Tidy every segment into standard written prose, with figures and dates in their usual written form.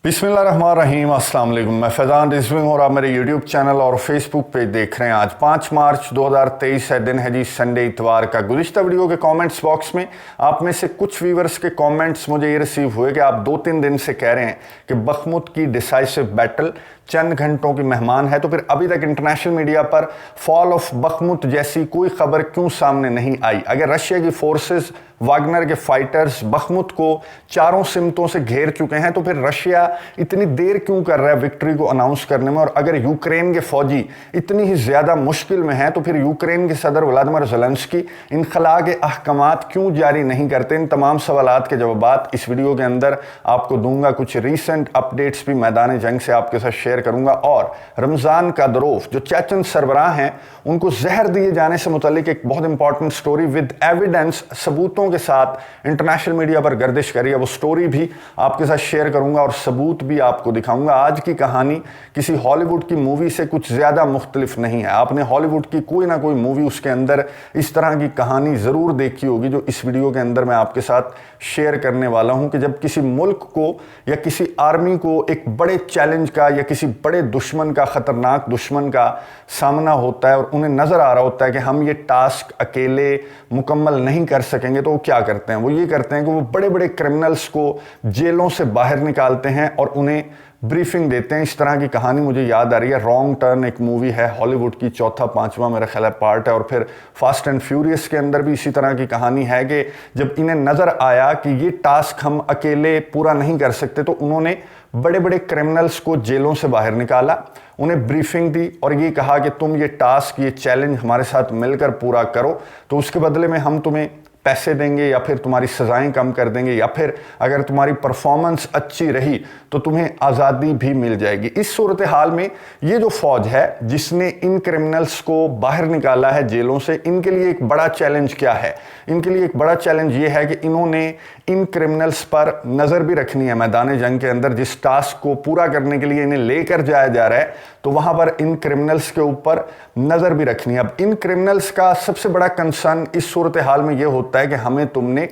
बिस्मिल्लाहिर्रहमानिर्रहीम, अस्सलाम वालेकुम। मैं फैज़ान रिजवी और आप मेरे यूट्यूब चैनल और फेसबुक पेज देख रहे हैं। आज 5 मार्च 2023 है, दिन है जी संडे, इतवार का। गुज़िश्ता वीडियो के कमेंट्स बॉक्स में आप में से कुछ व्यूवर्स के कमेंट्स मुझे ये रिसीव हुए कि आप 2-3 दिन से कह रहे हैं कि बखमुत की डिसाइसिव बैटल चंद घंटों की मेहमान है, तो फिर अभी तक इंटरनेशनल मीडिया पर फॉल ऑफ बखमुत जैसी कोई खबर क्यों सामने नहीं आई। अगर रशिया की फोर्सेस, वागनर के फाइटर्स बखमुत को चारों सिमतों से घेर चुके हैं, तो फिर रशिया इतनी देर क्यों कर रहा है विक्ट्री को अनाउंस करने में। और अगर यूक्रेन के फौजी इतनी ही ज़्यादा मुश्किल में हैं, तो फिर यूक्रेन के सदर व्लादिमीर ज़ेलेंस्की इनखला के अहकामात क्यों जारी नहीं करते। इन तमाम सवालात के जवाबात इस वीडियो के अंदर आपको दूंगा। कुछ रीसेंट अपडेट्स भी मैदान जंग से आपके साथ शेयर करूंगा। और रमज़ान कादरोव जो चेचन सरबराह हैं, उनको जहर दिए जाने से मुतल्लिक एक बहुत इंपॉर्टेंट स्टोरी विद एविडेंस, सबूतों के साथ इंटरनेशनल मीडिया पर गर्दिश करी है। वो स्टोरी भी आपके साथ शेयर करूंगा और सबूत भी आपको दिखाऊंगा। आज की कहानी किसी हॉलीवुड की मूवी से कुछ ज़्यादा मुख्तलिफ नहीं है। आपने हॉलीवुड की कोई ना कोई मूवी, उसके अंदर इस तरह की कहानी ज़रूर देखी होगी जो इस वीडियो के अंदर मैं आपके साथ शेयर करने वाला हूं। कि जब किसी मुल्क को या किसी आर्मी को एक बड़े चैलेंज का या किसी बड़े दुश्मन का, ख़तरनाक दुश्मन का सामना होता है और उन्हें नज़र आ रहा होता है कि हम ये टास्क अकेले मुकम्मल नहीं कर सकेंगे, तो वो क्या करते हैं? वो ये करते हैं कि वो बड़े बड़े क्रिमिनल्स को जेलों से बाहर निकालते हैं और उन्हें ब्रीफिंग देते हैं। इस तरह की कहानी मुझे याद आ रही है। रॉन्ग टर्न एक मूवी है हॉलीवुड की, चौथा पांचवा मेरा ख्याल है पार्ट है। और फिर फास्ट एंड फ्यूरियस के अंदर भी इसी तरह की कहानी है कि जब इन्हें नज़र आया कि ये टास्क हम अकेले पूरा नहीं कर सकते, तो उन्होंने बड़े बड़े क्रिमिनल्स को जेलों से बाहर निकाला, उन्हें ब्रीफिंग दी और ये कहा कि तुम ये टास्क, ये चैलेंज हमारे साथ मिलकर पूरा करो, तो उसके बदले में हम तुम्हें पैसे देंगे या फिर तुम्हारी सज़ाएं कम कर देंगे, या फिर अगर तुम्हारी परफॉर्मेंस अच्छी रही तो तुम्हें आज़ादी भी मिल जाएगी। इस सूरत हाल में ये जो फौज है जिसने इन क्रिमिनल्स को बाहर निकाला है जेलों से, इनके लिए एक बड़ा चैलेंज क्या है? इनके लिए एक बड़ा चैलेंज ये है कि इन्होंने इन क्रिमिनल्स पर नज़र भी रखनी है। मैदान जंग के अंदर जिस टास्क को पूरा करने के लिए इन्हें लेकर जाया जा रहा है, तो वहाँ पर इन क्रिमिनल्स के ऊपर नज़र भी रखनी है। अब इन क्रिमिनल्स का सबसे बड़ा कंसर्न इस सूरत हाल में ये होता है कि हमें तुमने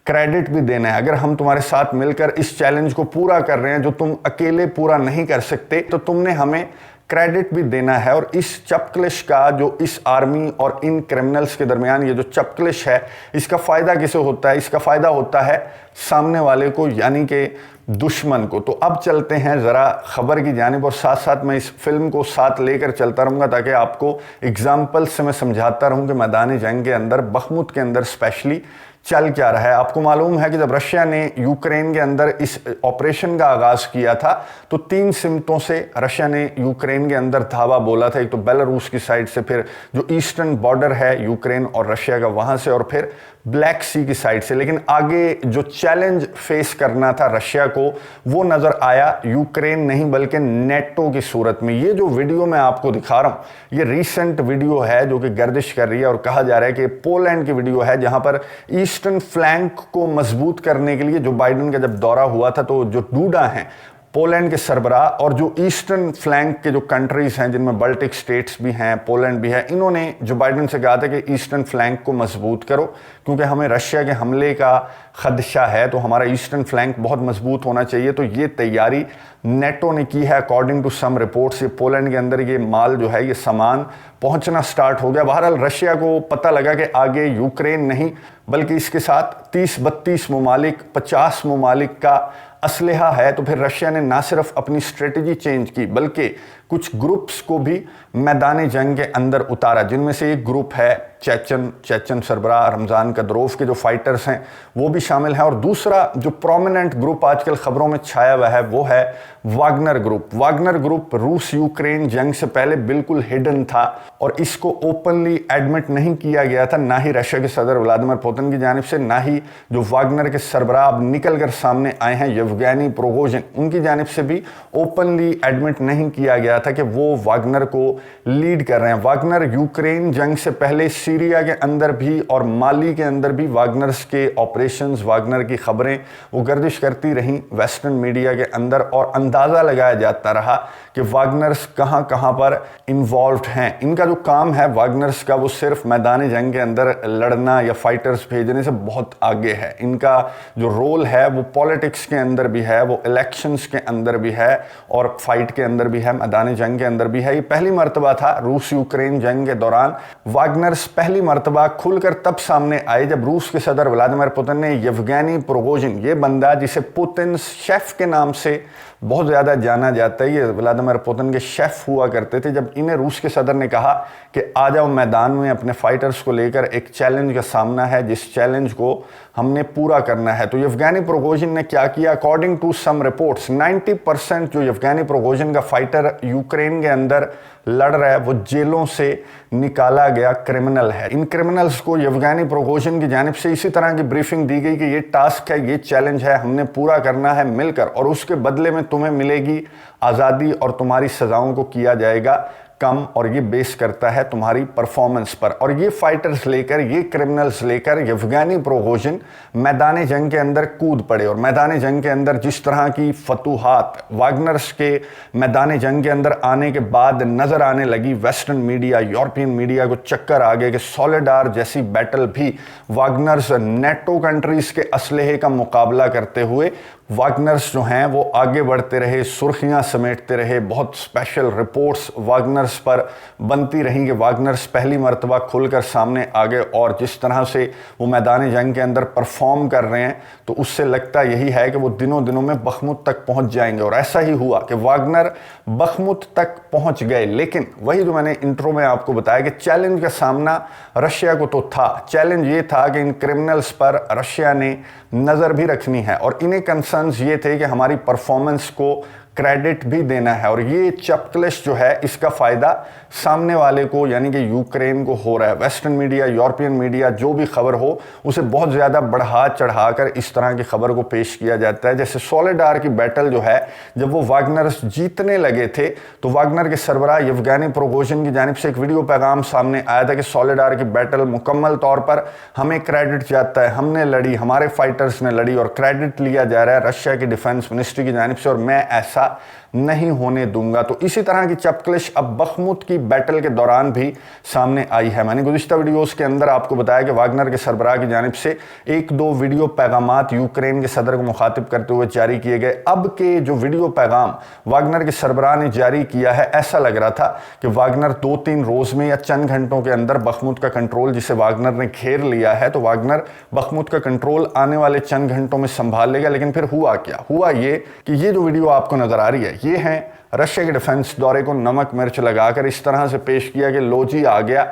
क्रेडिट भी देना है। अगर हम तुम्हारे साथ मिलकर इस चैलेंज को पूरा कर रहे हैं जो तुम अकेले पूरा नहीं कर सकते, तो तुमने हमें क्रेडिट भी देना है। और इस चपकलिश का, जो इस आर्मी और इन क्रिमिनल्स के दरमियान ये जो चपकलिश है, इसका फ़ायदा किसे होता है? इसका फ़ायदा होता है सामने वाले को, यानी कि दुश्मन को। तो अब चलते हैं ज़रा ख़बर की जानिब, और साथ साथ मैं इस फिल्म को साथ लेकर चलता रहूँगा ताकि आपको एग्जाम्पल से मैं समझाता रहूँ कि मैदान जंग के अंदर, बखमुत के अंदर स्पेशली चल क्या रहा है। आपको मालूम है कि जब रशिया ने यूक्रेन के अंदर इस ऑपरेशन का आगाज़ किया था, तो 3 सिमतों से रशिया ने यूक्रेन के अंदर धावा बोला था। एक तो बेलारूस की साइड से, फिर जो ईस्टर्न बॉर्डर है यूक्रेन और रशिया का, वहाँ से, और फिर ब्लैक सी की साइड से। लेकिन आगे जो चैलेंज फेस करना था रशिया को, वो नज़र आया यूक्रेन नहीं बल्कि नेटो की सूरत में। ये जो वीडियो मैं आपको दिखा रहा हूँ, ये रीसेंट वीडियो है जो कि गर्दिश कर रही है, और कहा जा रहा है कि पोलैंड की वीडियो है, जहाँ पर ईस्टर्न फ्लैंक को मजबूत करने के लिए जो बाइडेन का जब दौरा हुआ था, तो जो डूडा हैं पोलैंड के सरबराह और जो ईस्टर्न फ्लैंक के जो कंट्रीज हैं जिनमें बाल्टिक स्टेट्स भी हैं, पोलैंड भी है, इन्होंने जो बाइडेन से कहा था कि ईस्टर्न फ्लैंक को मजबूत करो, क्योंकि हमें रशिया के हमले का खदशा है, तो हमारा ईस्टर्न फ्लैंक बहुत मजबूत होना चाहिए। तो ये तैयारी नेटो ने की है। अकॉर्डिंग टू सम रिपोर्ट्स ये पोलैंड के अंदर ये माल जो है, ये सामान पहुंचना स्टार्ट हो गया। बहरहाल रशिया को पता लगा कि आगे यूक्रेन नहीं बल्कि इसके साथ 30-32 ममालिक, 50 ममालिक का असलहा है। तो फिर रशिया ने ना सिर्फ अपनी स्ट्रेटजी चेंज की बल्कि कुछ ग्रुप्स को भी मैदान जंग के अंदर उतारा, जिनमें से एक ग्रुप है चेचन सरबराह रमज़ान कादरोव के जो फाइटर्स हैं वो भी शामिल हैं। और दूसरा जो प्रोमिनेंट ग्रुप आजकल खबरों में छाया हुआ है वो है वागनर ग्रुप। वागनर ग्रुप रूस यूक्रेन जंग से पहले बिल्कुल हिडन था और इसको ओपनली एडमिट नहीं किया गया था, ना ही रशिया के सदर व्लादिमीर पुतिन की जानिब से, ना ही जो वागनर के सरबराह अब निकल कर सामने आए हैं येवगेनी प्रिगोजिन, उनकी जानिब से भी ओपनली एडमिट नहीं किया गया था कि वो वागनर को लीड कर रहे हैं। वागनर यूक्रेन जंग से पहले सीरिया के अंदर भी और माली के अंदर भी वागनर्स के ऑपरेशंस, वागनर की खबरें वो गर्दिश करती रहीं वेस्टर्न मीडिया के अंदर, और अंदाज़ा लगाया जाता रहा कि वागनर्स कहाँ कहाँ पर इन्वॉल्व्ड हैं। इनका जो काम है वागनर्स का, वो सिर्फ मैदान जंग के अंदर लड़ना या फाइटर्स भेजने से बहुत आगे है। इनका जो रोल है वो पॉलिटिक्स के अंदर भी है, वो इलेक्शंस के अंदर भी है, और फाइट के अंदर भी है, मैदान जंग के अंदर भी है। ये पहली मर्तबा था रूस यूक्रेन जंग के दौरान वागनर्स पहली मर्तबा खुलकर तब सामने आए जब रूस के सदर व्लादिमीर पुतिन ने येवगेनी प्रिगोजिन, ये बंदा जिसे पुतिन शेफ के नाम से बहुत ज़्यादा जाना जाता है, ये व्लादिमीर पुतिन के शेफ हुआ करते थे, जब इन्हें रूस के सदर ने कहा कि आ जाओ मैदान में, अपने फाइटर्स को लेकर एक चैलेंज का सामना है जिस चैलेंज को हमने पूरा करना है। तो येवगेनी प्रिगोजिन ने क्या किया? अकॉर्डिंग टू सम रिपोर्ट्स 90% जो येवगेनी प्रिगोजिन का फाइटर यूक्रेन के अंदर लड़ रहा है वो जेलों से निकाला गया क्रिमिनल है। इन क्रिमिनल्स को येवगेनी प्रिगोजिन की जानिब से इसी तरह की ब्रीफिंग दी गई कि ये टास्क है, ये चैलेंज है, हमने पूरा करना है मिलकर, और उसके बदले में तुम्हें मिलेगी आज़ादी और तुम्हारी सज़ाओं को किया जाएगा कम, और ये बेस करता है तुम्हारी परफॉर्मेंस पर। और ये फाइटर्स लेकर, ये क्रिमिनल्स लेकर येवगेनी प्रिगोजिन मैदान जंग के अंदर कूद पड़े, और मैदान जंग के अंदर जिस तरह की फतूहात वागनर्स के मैदान जंग के अंदर आने के बाद नजर आने लगी, वेस्टर्न मीडिया, यूरोपियन मीडिया को चक्कर आ गए कि सोलेडार जैसी बैटल भी वागनर्स नेटो कंट्रीज के असलहे का मुकाबला करते हुए वागनर्स जो हैं वो आगे बढ़ते रहे, सुर्खियां समेटते रहे, बहुत स्पेशल रिपोर्ट्स वागनर्स पर बनती रहीं कि वागनर्स पहली मर्तबा खुलकर सामने आ गए, और जिस तरह से वो मैदान जंग के अंदर परफॉर्म कर रहे हैं तो उससे लगता यही है कि वो दिनों दिनों में बखमुत तक पहुंच जाएंगे। और ऐसा ही हुआ कि वागनर बखमुत तक पहुंच गए। लेकिन वही जो मैंने इंट्रो में आपको बताया कि चैलेंज का सामना रशिया को तो था। चैलेंज ये था कि इन क्रिमिनल्स पर रशिया ने नज़र भी रखनी है, और इन्हें कंसर्न्स ये थे कि हमारी परफॉर्मेंस को क्रेडिट भी देना है, और ये चपकलिश जो है इसका फ़ायदा सामने वाले को यानी कि यूक्रेन को हो रहा है। वेस्टर्न मीडिया, यूरोपियन मीडिया जो भी खबर हो उसे बहुत ज़्यादा बढ़ा चढ़ाकर इस तरह की खबर को पेश किया जाता है। जैसे सोलेडार की बैटल जो है, जब वो वागनर्स जीतने लगे थे तो वागनर के सरबराह येवगेनी प्रिगोजिन की जानिब से एक वीडियो पैगाम सामने आया था कि सोलेडार की बैटल मुकम्मल तौर पर हमें क्रेडिट जाता है, हमने लड़ी, हमारे फाइटर्स ने लड़ी, और क्रेडिट लिया जा रहा है रशिया की डिफेंस मिनिस्ट्री की जानिब से, और मैं ऐसा नहीं होने दूंगा। तो इसी तरह की चपकलिश अब बखमुत की बैटल के दौरान भी सामने आई है। मैंने गुज़िश्ता वीडियोस के अंदर आपको बताया कि वागनर के सरबराह की जानिब से एक दो वीडियो पैगामात यूक्रेन के सदर को मुखातिब करते हुए जारी किए गए। अब के जो वीडियो पैगाम वागनर के सरबराह ने जारी किया है, ऐसा लग रहा था कि वागनर 2-3 रोज़ में या चंद घंटों के अंदर बखमुत का कंट्रोल, जिसे वागनर ने घेर लिया है, तो वागनर बखमुत का कंट्रोल आने वाले चंद घंटों में संभाल लेगा। लेकिन फिर हुआ क्या? हुआ ये कि ये जो वीडियो आपको नजर आ रही है, ये है रशिया के डिफेंस दौरे को नमक मिर्च लगाकर इस तरह से पेश किया कि लो जी आ गया,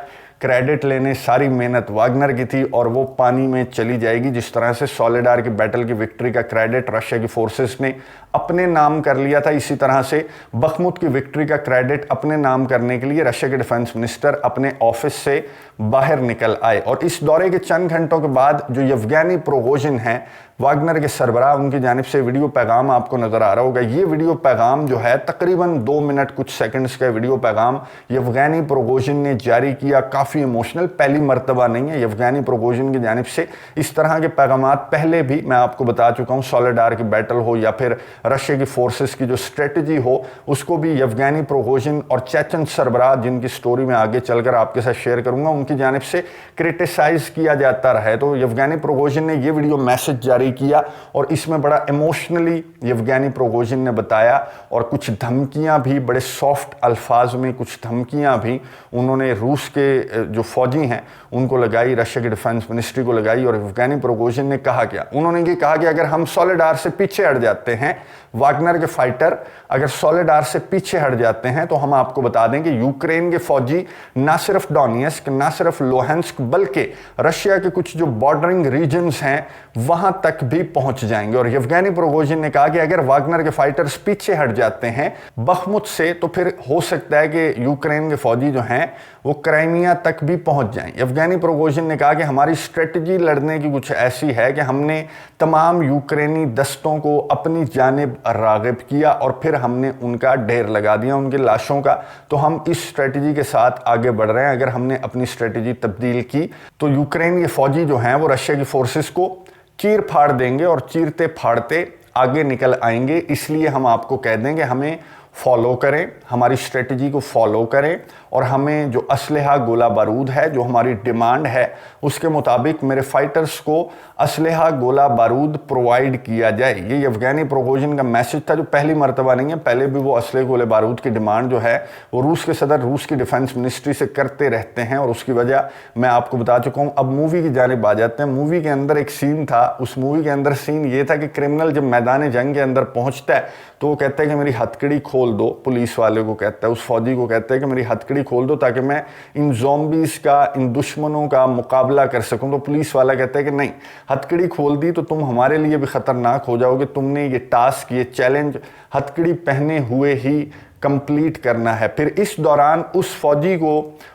क्रेडिट लेने सारी मेहनत वागनर की थी और वो पानी में चली जाएगी। जिस तरह से सोलेडार की बैटल की विक्ट्री का क्रेडिट रशिया की फोर्सेस ने अपने नाम कर लिया था, इसी तरह से बखमुत की विक्ट्री का क्रेडिट अपने नाम करने के लिए रशिया के डिफेंस मिनिस्टर अपने ऑफिस से बाहर निकल आए। और इस दौरे के चंद घंटों के बाद जो येवगेनी प्रिगोजिन हैं, वागनर के सरबराह, उनकी जानिब से वीडियो पैगाम आपको नजर आ रहा होगा। ये वीडियो पैगाम जो है तकरीबन 2 मिनट कुछ सेकंड्स का वीडियो पैगाम येवगेनी प्रिगोजिन ने जारी किया। काफ़ी इमोशनल, पहली मर्तबा नहीं है येवगेनी प्रिगोजिन की जानिब से इस तरह के पैगामात पहले भी मैं आपको बता चुका हूँ। सोलेडार की बैटल हो या फिर रशिया की फोर्सेस की जो स्ट्रेटजी हो, उसको भी येवगेनी प्रिगोजिन और चेचन सरबराह, जिनकी स्टोरी में आगे चलकर आपके साथ शेयर करूंगा, उनकी जानिब से क्रिटिसाइज किया जाता रहा है। तो येवगेनी प्रिगोजिन ने ये वीडियो मैसेज जारी किया और इसमें बड़ा इमोशनली येवगेनी प्रिगोजिन ने बताया और कुछ धमकियां भी, बड़े सॉफ्ट अल्फाज में कुछ धमकियां भी उन्होंने रूस के जो फौजी हैं उनको लगाई, रशिया की डिफेंस मिनिस्ट्री को लगाई। और येवगेनी प्रिगोजिन ने कहा क्या? उन्होंने ये कहा कि अगर हम सोलेडार से पीछे हट जाते हैं, वागनर के फाइटर अगर सोलेडार से पीछे हट जाते हैं, तो हम आपको बता दें कि यूक्रेन के फौजी ना सिर्फ डोनेट्स्क, ना सिर्फ लुहांस्क, बल्कि रशिया के कुछ जो बॉर्डरिंग रीजन्स हैं वहां तक भी पहुंच जाएंगे। और येवगेनी प्रिगोजिन ने कहा कि अगर वागनर के फाइटर्स पीछे हट जाते हैं बखमुत से, तो फिर हो सकता है कि यूक्रेन के फौजी जो हैं वो क्राइमिया तक भी पहुंच जाएं। येवगेनी प्रिगोजिन ने कहा कि हमारी स्ट्रेटजी लड़ने की कुछ ऐसी है कि हमने तमाम यूक्रेनी दस्तों को अपनी जानिब جانب راغب کیا اور پھر ہم نے ان کا ڈھیر لگا دیا ان کی لاشوں کا۔ تو ہم اس اسٹریٹجی کے ساتھ آگے بڑھ رہے ہیں۔ اگر ہم نے اپنی اسٹریٹجی تبدیل کی تو یوکرین کے فوجی جو ہیں وہ رشیا کی فورسز کو چیر پھاڑ دیں گے اور چیرتے پھاڑتے آگے نکل آئیں گے۔ اس لیے ہم آپ کو کہہ دیں کہ ہمیں فالو کریں، ہماری اسٹریٹجی کو فالو کریں، اور ہمیں جو اسلحہ گولہ بارود ہے، جو ہماری ڈیمانڈ ہے، اس کے مطابق میرے فائٹرز کو اسلحہ گولہ بارود پرووائڈ کیا جائے۔ یہ یوگینی پروگوژن کا میسج تھا، جو پہلی مرتبہ نہیں ہے، پہلے بھی وہ اسلحے گولہ بارود کی ڈیمانڈ جو ہے وہ روس کے صدر روس کی ڈیفنس منسٹری سے کرتے رہتے ہیں، اور اس کی وجہ میں آپ کو بتا چکا ہوں۔ اب مووی کی جانب آ جاتے ہیں۔ مووی کے اندر ایک سین تھا، اس مووی کے اندر سین یہ تھا کہ کرمنل جب میدان جنگ کے اندر پہنچتا ہے تو وہ کہتا ہے کہ میری ہتھکڑی کھول دو، پولیس والے کو کہتا ہے، اس فوجی کو کہتا ہے کہ میری ہتھکڑی کھول دو تاکہ میں ان زومبیز کا، ان دشمنوں کا مقابلہ کر سکوں۔ تو پولیس والا کہتا ہے کہ نہیں، ہتھکڑی کھول دی تو تم ہمارے لیے بھی خطرناک ہو جاؤ گے، تم نے یہ ٹاسک، یہ چیلنج ہتھکڑی پہنے ہوئے ہی کمپلیٹ کرنا ہے۔ پھر اس دوران اس فوجی کو،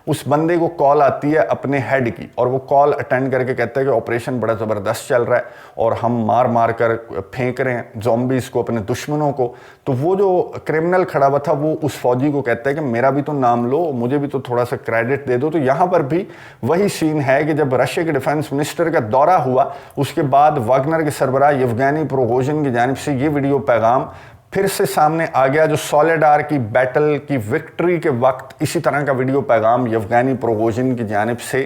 اس بندے کو کال آتی ہے اپنے ہیڈ کی، اور وہ کال اٹینڈ کر کے کہتا ہے کہ آپریشن بڑا زبردست چل رہا ہے اور ہم مار مار کر پھینک رہے ہیں زومبیز کو، اپنے دشمنوں کو۔ تو وہ جو کرمنل کھڑا ہوا تھا وہ اس فوجی کو کہتا ہے کہ میرا بھی تو نام لو، مجھے بھی تو تھوڑا سا کریڈٹ دے دو۔ تو یہاں پر بھی وہی سین ہے کہ جب رشیا کے ڈیفنس منسٹر کا دورہ ہوا، اس کے بعد واگنر کے سربراہ یوگینی پروگوژن کی جانب سے یہ ویڈیو پیغام پھر سے سامنے آ گیا، جو سولیڈار کی بیٹل کی وکٹری کے وقت اسی طرح کا ویڈیو پیغام یوگینی پروگوژن کی جانب سے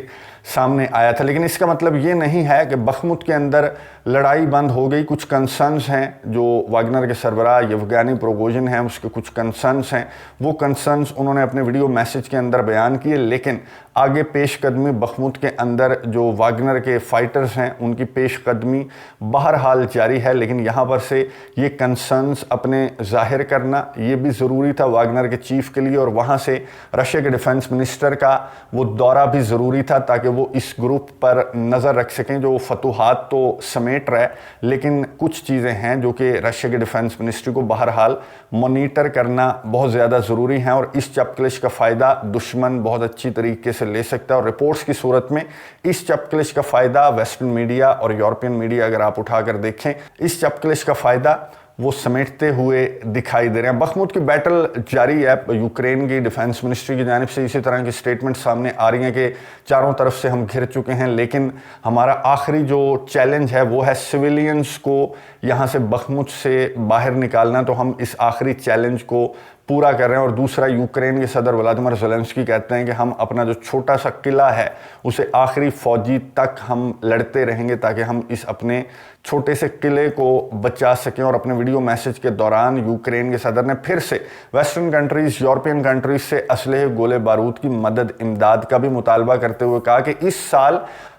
سامنے آیا تھا۔ لیکن اس کا مطلب یہ نہیں ہے کہ بخمت کے اندر لڑائی بند ہو گئی۔ کچھ کنسرنز ہیں جو واگنر کے سربراہ یوگینی پروگوژن ہیں، اس کے کچھ کنسرنز ہیں، وہ کنسرنز انہوں نے اپنے ویڈیو میسج کے اندر بیان کیے، لیکن آگے پیش قدمی بخمت کے اندر جو واگنر کے فائٹرز ہیں ان کی پیش قدمی بہرحال جاری ہے۔ لیکن یہاں پر سے یہ کنسرنز اپنے ظاہر کرنا یہ بھی ضروری تھا واگنر کے چیف کے لیے، اور وہاں سے رشیا کے ڈیفنس منسٹر کا وہ دورہ بھی ضروری تھا تاکہ وہ اس گروپ پر نظر رکھ سکیں جو فتوحات تو سمیٹ رہا ہے، لیکن کچھ چیزیں ہیں جو کہ رشیا کے ڈیفنس منسٹری کو بہرحال مانیٹر کرنا بہت زیادہ ضروری ہیں، اور اس چپکلش کا فائدہ دشمن بہت اچھی طریقے سے لے سکتا ہے۔ اور رپورٹس کی صورت میں اس چپکلش کا فائدہ ویسٹرن میڈیا اور یورپین میڈیا اگر آپ اٹھا کر دیکھیں، اس چپکلش کا فائدہ وہ سمیٹتے ہوئے دکھائی دے رہے ہیں۔ بخمت کی بیٹل جاری ہے، یوکرین کی ڈیفنس منسٹری کی جانب سے اسی طرح کی سٹیٹمنٹ سامنے آ رہی ہیں کہ چاروں طرف سے ہم گھر چکے ہیں، لیکن ہمارا آخری جو چیلنج ہے وہ ہے سویلینز کو یہاں سے بخمت سے باہر نکالنا، تو ہم اس آخری چیلنج کو پورا کر رہے ہیں۔ اور دوسرا، یوکرین کے صدر ولادیمیر زیلنسکی کہتے ہیں کہ ہم اپنا جو چھوٹا سا قلعہ ہے اسے آخری فوجی تک ہم لڑتے رہیں گے تاکہ ہم اس اپنے چھوٹے سے قلعے کو بچا سکیں۔ اور اپنے ویڈیو میسج کے دوران یوکرین کے صدر نے پھر سے ویسٹرن کنٹریز، یورپین کنٹریز سے اسلحے گولے بارود کی مدد، امداد کا بھی مطالبہ کرتے ہوئے کہا کہ اس سال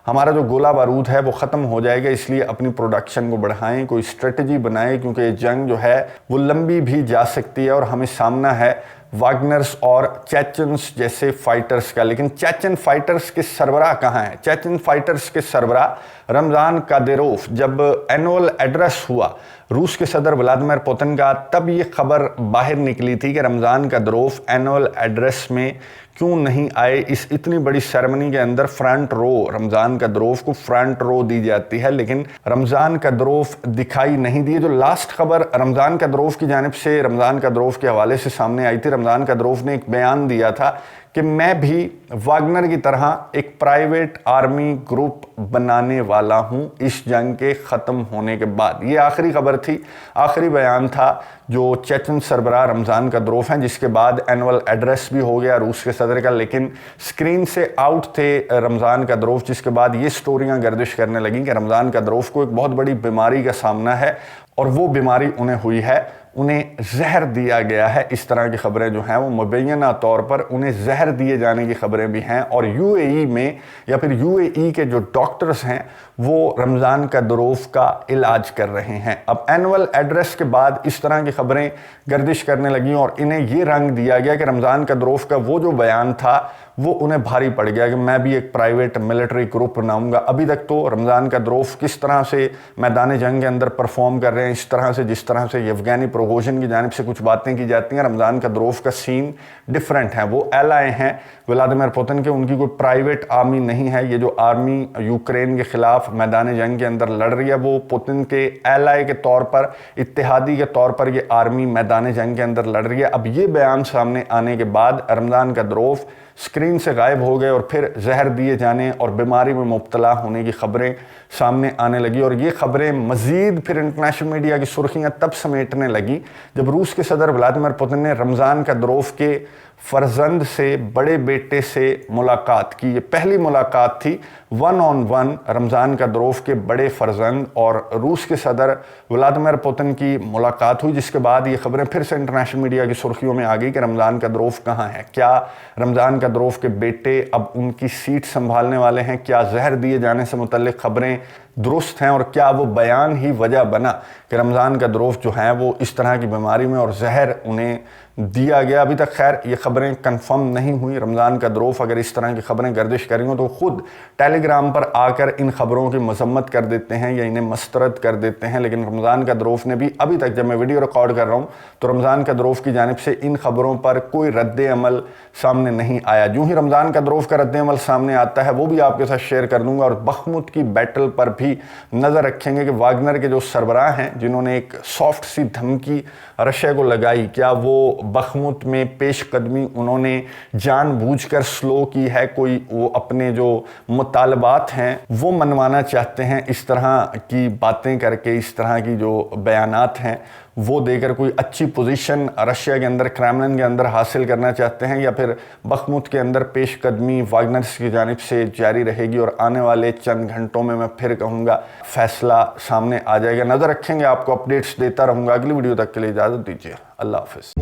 ہمارا جو گولہ بارود ہے وہ ختم ہو جائے گا، اس لیے اپنی پروڈکشن کو بڑھائیں، کوئی اسٹریٹجی بنائیں، کیونکہ یہ جنگ جو ہے وہ لمبی بھی جا سکتی ہے اور ہمیں سامنا ہے واگنرز اور چیچنز جیسے فائٹرز کا۔ لیکن چیچن فائٹرز کے سربراہ کہاں ہیں؟ چیچن فائٹرز کے سربراہ رمضان کادیروف جب اینول ایڈریس ہوا روس کے صدر ولادیمیر پوتن کا، تب یہ خبر باہر نکلی تھی کہ رمضان کادیروف اینول ایڈریس میں کیوں نہیں آئے۔ اس اتنی بڑی سیرمنی کے اندر فرنٹ رو، رمضان کادیروف کو فرنٹ رو دی جاتی ہے، لیکن رمضان کادیروف دکھائی نہیں دیے۔ جو لاسٹ خبر رمضان کادیروف کی جانب سے، رمضان کادیروف کے حوالے سے سامنے آئی تھی، رمضان کادیروف نے ایک بیان دیا تھا کہ میں بھی واگنر کی طرح ایک پرائیویٹ آرمی گروپ بنانے والا ہوں اس جنگ کے ختم ہونے کے بعد۔ یہ آخری خبر تھی، آخری بیان تھا جو چیچن سربراہ رمضان کادیروف ہیں، جس کے بعد اینول ایڈریس بھی ہو گیا روس کے صدر کا، لیکن سکرین سے آؤٹ تھے رمضان کادیروف، جس کے بعد یہ سٹوریاں گردش کرنے لگیں کہ رمضان کادیروف کو ایک بہت بڑی بیماری کا سامنا ہے، اور وہ بیماری انہیں ہوئی ہے، انہیں زہر دیا گیا ہے۔ اس طرح کی خبریں جو ہیں وہ مبینہ طور پر انہیں زہر دیے جانے کی خبریں بھی ہیں، اور یو اے ای میں یا پھر یو اے ای کے جو ڈاکٹرز ہیں وہ رمضان کادیروف کا علاج کر رہے ہیں۔ اب اینول ایڈریس کے بعد اس طرح کی خبریں گردش کرنے لگیں اور انہیں یہ رنگ دیا گیا کہ رمضان کادیروف کا وہ جو بیان تھا वो उन्हें भारी पड़ गया कि मैं भी एक प्राइवेट मिलिट्री ग्रुप बनाऊंगा। अभी तक तो रमज़ान कद्रोफ किस तरह से मैदान जंग के अंदर परफॉर्म कर रहे हैं, इस तरह से जिस तरह से येवगेनी प्रिगोजिन की जानिब से कुछ बातें की जाती हैं, रमज़ान कद्रोफ का सीन डिफरेंट है। वो एलाए हैं व्लादिमीर पुतिन के, उनकी कोई प्राइवेट आर्मी नहीं है। ये जो आर्मी यूक्रेन के खिलाफ मैदान जंग के अंदर लड़ रही है, वो पुतिन के एलाए के तौर पर, इत्तेहादी के तौर पर ये आर्मी मैदान जंग के अंदर लड़ रही है। अब ये बयान सामने आने के बाद रमज़ान कद्रोफ स्क्रीन से गायब हो गए और फिर जहर दिए जाने और बीमारी में मुब्तला होने की खबरें सामने आने लगी। और ये खबरें मज़ीद फिर इंटरनेशनल मीडिया की सुर्खियां तब समेटने लगी जब रूस के सदर व्लादिमीर पुतिन ने रमज़ान कद्रोफ के फर्जंद से, बड़े बेटे से मुलाकात की। ये पहली मुलाकात थी 1-on-1 रमज़ान कद्रोफ के बड़े फर्जंद और रूस के सदर व्लादिमीर पुतिन की मुलाकात हुई, जिसके बाद ये खबरें फिर से इंटरनेशनल मीडिया की सुर्खियों में आ गई कि रमज़ान कद्रोफ कहाँ है, क्या रमज़ान कद्रोफ के बेटे अब उनकी सीट संभालने वाले हैं, क्या जहर दिए जाने से मुतल्लिक खबरें दुरुस्त हैं और क्या वो बयान ही वजह बना कि रमज़ान कद्रोफ जो हैं वो इस तरह की बीमारी में और जहर उन्हें दिया गया। अभी तक खैर ये खबरें कंफर्म नहीं हुई। रमज़ान कद्रोफ अगर इस तरह की खबरें गर्दिश करी हों तो ख़ुद टेलीग्राम पर आकर इन खबरों की मजम्मत कर देते हैं या इन्हें मस्तरद कर देते हैं। लेकिन रमज़ान कद्रोफ ने भी अभी तक, जब मैं वीडियो रिकॉर्ड कर रहा हूँ तो रमज़ान कद्रोफ की जानिब से इन खबरों पर कोई रद्द अमल सामने नहीं आया। यूँ ही रमज़ान कद्रोफ का रद्द अमल सामने आता है वो भी आपके साथ शेयर कर दूँगा। और बखमुत की बैटल पर भी नज़र रखेंगे कि वागनर के जो सरबराह हैं जिन्होंने एक सॉफ्ट सी धमकी रशिया को लगाई, क्या वो बखमुत में पेशकदमी उन्होंने जानबूझकर स्लो की है, कोई वो अपने जो मुतालबात हैं वो मनवाना चाहते हैं, इस तरह की बातें करके, इस तरह की जो बयानात हैं वो देकर कोई अच्छी पोजीशन रशिया के अंदर, क्रेमलिन के अंदर हासिल करना चाहते हैं, या फिर बखमुत के अंदर पेशकदमी वागनर्स की जानिब से जारी रहेगी और आने वाले चंद घंटों में मैं फिर कहूँगा फैसला सामने आ जाएगा। नज़र रखेंगे, आपको अपडेट्स देता रहूँगा। अगली वीडियो तक के लिए इजाज़त दीजिए। अल्लाह हाफ़िज़।